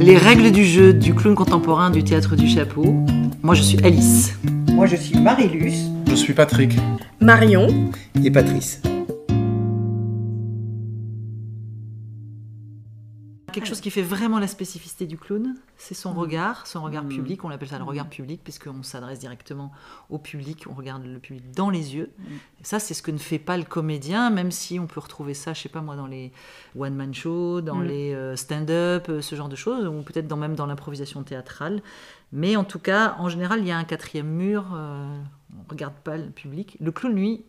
Les règles du jeu du clown contemporain du théâtre du Chapeau. Moi je suis Alice. Moi je suis Marie-Luce. Je suis Patrick. Marion. Et Patrice. Quelque chose qui fait vraiment la spécificité du clown, c'est son regard public. On appelle ça le regard public, puisqu'on s'adresse directement au public, on regarde le public dans les yeux. Et ça, c'est ce que ne fait pas le comédien, même si on peut retrouver ça, je sais pas moi, dans les one-man shows, dans les stand-up, ce genre de choses, ou peut-être même dans l'improvisation théâtrale. Mais en tout cas, en général, il y a un quatrième mur, on ne regarde pas le public. Le clown, lui,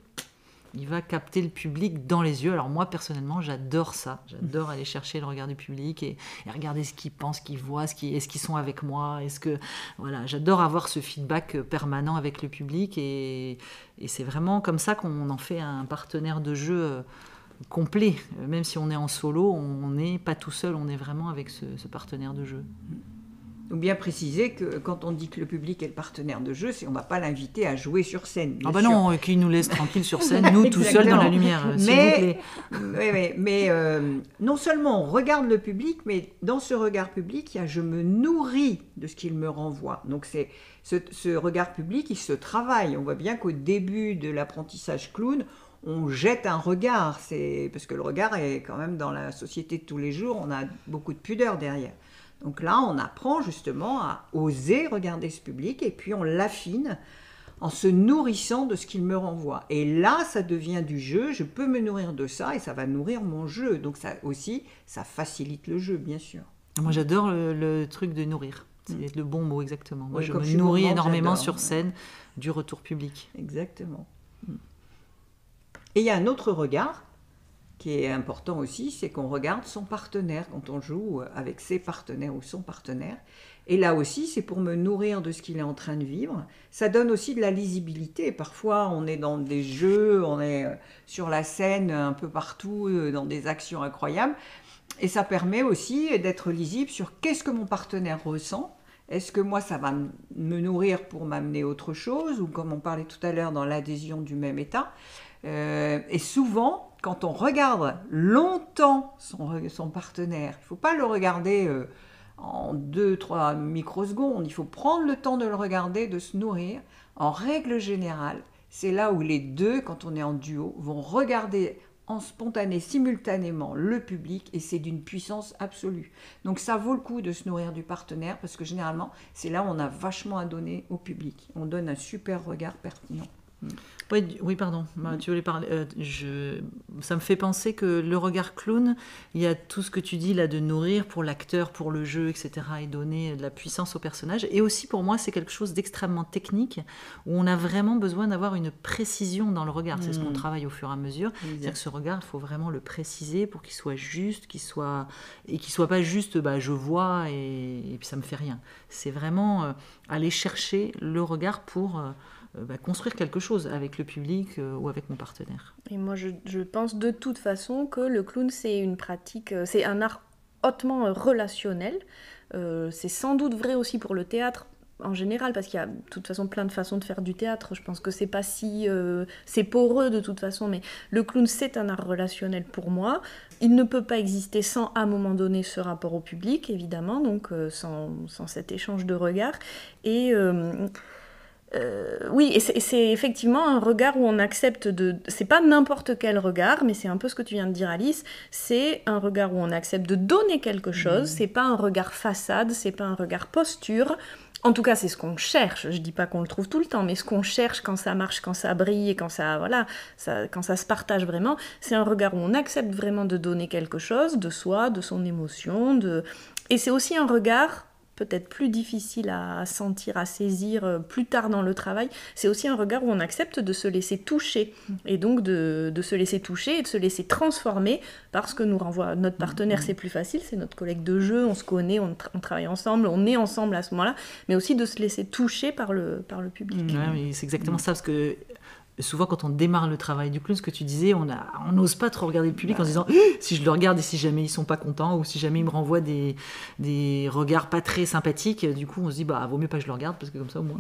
il va capter le public dans les yeux. Alors moi, personnellement, j'adore ça. J'adore aller chercher le regard du public et regarder ce qu'ils pensent, ce qu'ils voient, est-ce qu'ils sont avec moi. Voilà, j'adore avoir ce feedback permanent avec le public et c'est vraiment comme ça qu'on en fait un partenaire de jeu complet. Même si on est en solo, on n'est pas tout seul, on est vraiment avec ce partenaire de jeu. Ou bien préciser que quand on dit que le public est le partenaire de jeu, c'est on ne va pas l'inviter à jouer sur scène. Ah bah non, qu'il nous laisse tranquille sur scène, nous tout seuls dans la lumière, s'il vous plaît. Mais non seulement on regarde le public, mais dans ce regard public, je me nourris de ce qu'il me renvoie. Donc c'est ce regard public, il se travaille. On voit bien qu'au début de l'apprentissage clown, on jette un regard. Parce que le regard est quand même dans la société de tous les jours, on a beaucoup de pudeur derrière. Donc là, on apprend justement à oser regarder ce public et puis on l'affine en se nourrissant de ce qu'il me renvoie. Et là, ça devient du jeu, je peux me nourrir de ça et ça va nourrir mon jeu. Donc ça aussi, ça facilite le jeu, bien sûr. Moi, j'adore le truc de nourrir. C'est le bon mot, exactement. Moi, je me nourris énormément sur scène du retour public. Exactement. Et il y a un autre regard qui est important aussi, c'est qu'on regarde son partenaire quand on joue avec ses partenaires ou son partenaire. Et là aussi, c'est pour me nourrir de ce qu'il est en train de vivre. Ça donne aussi de la lisibilité. Parfois, on est dans des jeux, on est sur la scène un peu partout, dans des actions incroyables. Et ça permet aussi d'être lisible sur qu'est-ce que mon partenaire ressent. Est-ce que moi, ça va me nourrir pour m'amener autre chose, ou comme on parlait tout à l'heure, dans l'adhésion du même état. Et souvent, quand on regarde longtemps son partenaire, il ne faut pas le regarder en 2-3 microsecondes, il faut prendre le temps de le regarder, de se nourrir. En règle générale, c'est là où les deux, quand on est en duo, vont regarder en spontané, simultanément, le public, et c'est d'une puissance absolue. Donc ça vaut le coup de se nourrir du partenaire, parce que généralement, c'est là où on a vachement à donner au public. On donne un super regard pertinent. Oui, pardon, tu voulais parler. Ça me fait penser que le regard clown, il y a tout ce que tu dis là de nourrir pour l'acteur, pour le jeu, etc. et donner de la puissance au personnage. Et aussi pour moi, c'est quelque chose d'extrêmement technique où on a vraiment besoin d'avoir une précision dans le regard. C'est ce qu'on travaille au fur et à mesure. C'est-à-dire que ce regard, il faut vraiment le préciser pour qu'il soit juste, qu'il soit pas juste je vois et puis ça me fait rien. C'est vraiment aller chercher le regard pour construire quelque chose avec le public ou avec mon partenaire. Et moi, je pense de toute façon que le clown, c'est une pratique, c'est un art hautement relationnel. C'est sans doute vrai aussi pour le théâtre en général, parce qu'il y a de toute façon plein de façons de faire du théâtre. Je pense que c'est pas si... c'est poreux de toute façon, mais le clown, c'est un art relationnel pour moi. Il ne peut pas exister sans, à un moment donné, ce rapport au public, évidemment, donc sans cet échange de regards. Et... oui, et c'est effectivement un regard où on accepte de... C'est pas n'importe quel regard, mais c'est un peu ce que tu viens de dire, Alice. C'est un regard où on accepte de donner quelque chose. C'est pas un regard façade, c'est pas un regard posture. En tout cas, c'est ce qu'on cherche. Je dis pas qu'on le trouve tout le temps, mais ce qu'on cherche quand ça marche, quand ça brille, et quand quand ça se partage vraiment, c'est un regard où on accepte vraiment de donner quelque chose, de soi, de son émotion. Et c'est aussi un regard... peut-être plus difficile à sentir, à saisir plus tard dans le travail, c'est aussi un regard où on accepte de se laisser toucher, et donc de se laisser toucher et de se laisser transformer, parce que nous renvoie notre partenaire, c'est plus facile, c'est notre collègue de jeu, on se connaît, on travaille ensemble, on est ensemble à ce moment-là, mais aussi de se laisser toucher par le public. Oui, c'est exactement ça, parce que souvent quand on démarre le travail du clown, ce que tu disais, on n'ose pas trop regarder le public en se disant si je le regarde et si jamais ils sont pas contents ou si jamais ils me renvoient des regards pas très sympathiques, du coup on se dit vaut mieux pas que je le regarde parce que comme ça au moins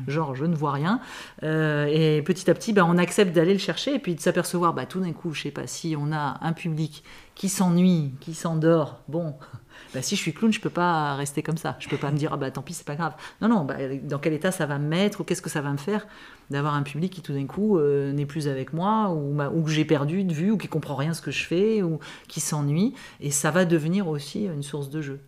genre je ne vois rien, et petit à petit on accepte d'aller le chercher et puis de s'apercevoir tout d'un coup, je sais pas, si on a un public qui s'ennuie, qui s'endort, Si je suis clown, je peux pas rester comme ça. Je peux pas me dire tant pis, c'est pas grave. Non, dans quel état ça va me mettre ou qu'est-ce que ça va me faire d'avoir un public qui tout d'un coup n'est plus avec moi ou que j'ai perdu de vue ou qui comprend rien ce que je fais ou qui s'ennuie, et ça va devenir aussi une source de jeu.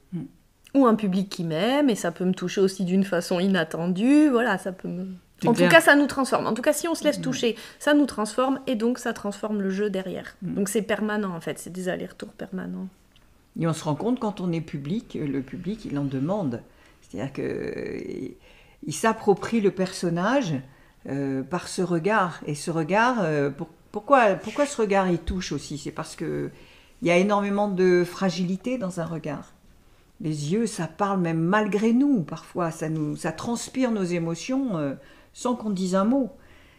Ou un public qui m'aime, et ça peut me toucher aussi d'une façon inattendue. Voilà, ça peut me... C'est En clair. tout cas, ça nous transforme. En tout cas, si on se laisse toucher, ça nous transforme, et donc ça transforme le jeu derrière. Donc c'est permanent, en fait. C'est des allers-retours permanents. Et on se rend compte quand on est public, le public, il en demande. C'est-à-dire qu'il s'approprie le personnage par ce regard. Et ce regard, pourquoi ce regard il touche aussi? C'est parce qu'il y a énormément de fragilité dans un regard. Les yeux, ça parle même malgré nous, parfois. Ça transpire nos émotions sans qu'on dise un mot.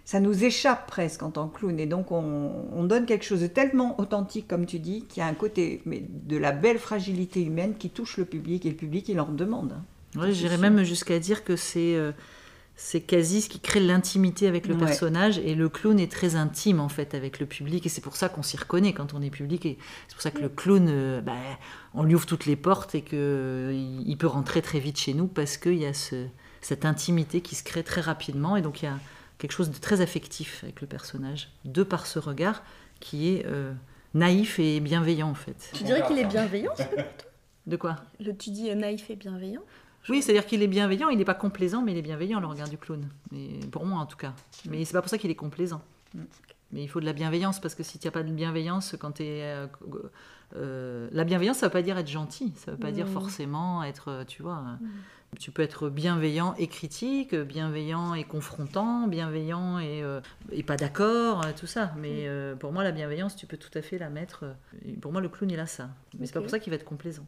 Ça nous échappe presque en tant que clown. Et donc, on donne quelque chose de tellement authentique, comme tu dis, qu'il y a un côté de la belle fragilité humaine qui touche le public. Et le public, il en redemande. Ouais, j'irais même jusqu'à dire que c'est quasi ce qui crée l'intimité avec le personnage, et le clown est très intime en fait avec le public, et c'est pour ça qu'on s'y reconnaît quand on est public, et c'est pour ça que le clown, on lui ouvre toutes les portes et qu'il peut rentrer très vite chez nous parce qu'il y a cette intimité qui se crée très rapidement, et donc il y a quelque chose de très affectif avec le personnage, de par ce regard qui est naïf et bienveillant en fait. Tu dirais qu'il est bienveillant, ça, pour toi ? De quoi ? Tu dis naïf et bienveillant ? Oui, c'est-à-dire qu'il est bienveillant, il n'est pas complaisant, mais il est bienveillant, le regard du clown. Et pour moi, en tout cas. Mais c'est pas pour ça qu'il est complaisant. Mais il faut de la bienveillance, parce que si tu n'as pas de bienveillance, quand tu es... la bienveillance, ça ne veut pas dire être gentil, ça ne veut pas dire forcément être, tu vois... Tu peux être bienveillant et critique, bienveillant et confrontant, bienveillant et pas d'accord, tout ça. Mais pour moi, la bienveillance, tu peux tout à fait la mettre... pour moi, le clown, il a ça. Mais c'est pas pour ça qu'il va être complaisant.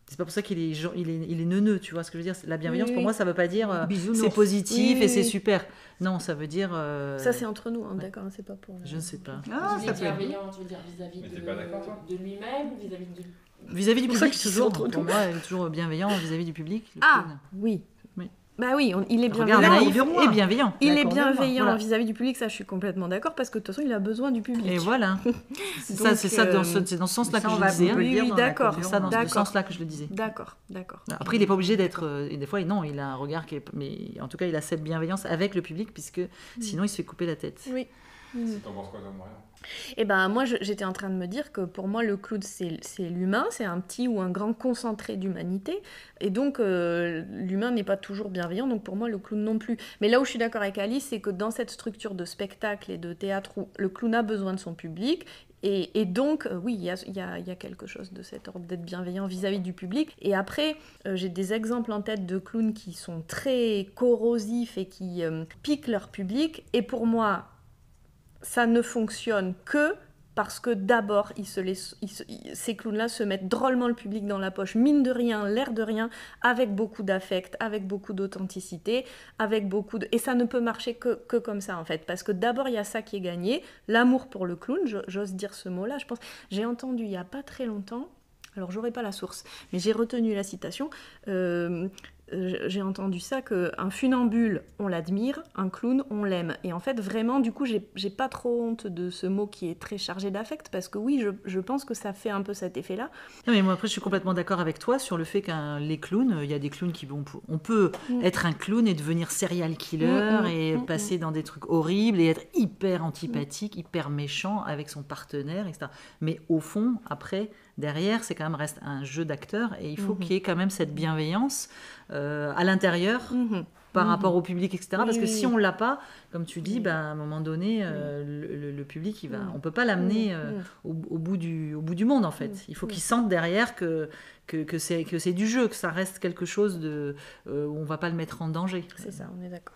C'est pas pour ça qu'il est, il est neuneux, tu vois ce que je veux dire. La bienveillance, pour moi, ça veut pas dire c'est positif et c'est super. Non, ça veut dire... Ça, c'est entre nous, hein, d'accord, c'est pas pour... Je ne sais pas. Ah, ça bienveillant, tu veux dire vis-à-vis de lui-même, vis-à-vis du public, toujours. Pour Pour moi, il est toujours bienveillant vis-à-vis du public. Oui. Oui. Bah oui, il est Regarde, bienveillant. naïf et bienveillant. Il est bienveillant vis-à-vis du public, ça je suis complètement d'accord, parce que de toute façon il a besoin du public. Et voilà. C'est dans ce sens-là que je le disais. Oui, d'accord. C'est ça dans ce sens-là que je le disais. D'accord. Après, il n'est pas obligé d'être... des fois, non, il a un regard qui est... Mais en tout cas, il a cette bienveillance avec le public, puisque sinon il se fait couper la tête. Oui. T'en penses quoi, Marion ? Et ben moi j'étais en train de me dire que pour moi le clown c'est l'humain, c'est un petit ou un grand concentré d'humanité, et donc l'humain n'est pas toujours bienveillant, donc pour moi le clown non plus. Mais là où je suis d'accord avec Alice, c'est que dans cette structure de spectacle et de théâtre où le clown a besoin de son public, et donc oui il y a quelque chose de cet ordre d'être bienveillant vis-à-vis du public. Et après j'ai des exemples en tête de clowns qui sont très corrosifs et qui piquent leur public, et pour moi ça ne fonctionne que parce que d'abord, ces clowns-là se mettent drôlement le public dans la poche, mine de rien, l'air de rien, avec beaucoup d'affect, avec beaucoup d'authenticité, et ça ne peut marcher que comme ça, en fait. Parce que d'abord, il y a ça qui est gagné, l'amour pour le clown, j'ose dire ce mot-là, je pense. J'ai entendu il n'y a pas très longtemps, alors j'aurai pas la source, mais j'ai retenu la citation, j'ai entendu ça, qu'un funambule, on l'admire, un clown, on l'aime. Et en fait, vraiment, du coup, j'ai pas trop honte de ce mot qui est très chargé d'affect, parce que oui, je pense que ça fait un peu cet effet-là. Non, mais moi, après, je suis complètement d'accord avec toi sur le fait que les clowns, il y a des clowns qui vont... On peut être un clown et devenir serial killer et passer dans des trucs horribles et être hyper antipathique, hyper méchant avec son partenaire, etc. Mais au fond, après... Derrière, c'est quand même reste un jeu d'acteur, et il faut qu'il y ait quand même cette bienveillance à l'intérieur par rapport au public, etc. Parce que si on l'a pas, comme tu dis, à un moment donné, le public, on peut pas l'amener au bout du monde en fait. Il faut qu'il sente derrière que c'est du jeu, que ça reste quelque chose où on va pas le mettre en danger. C'est ça, on est d'accord.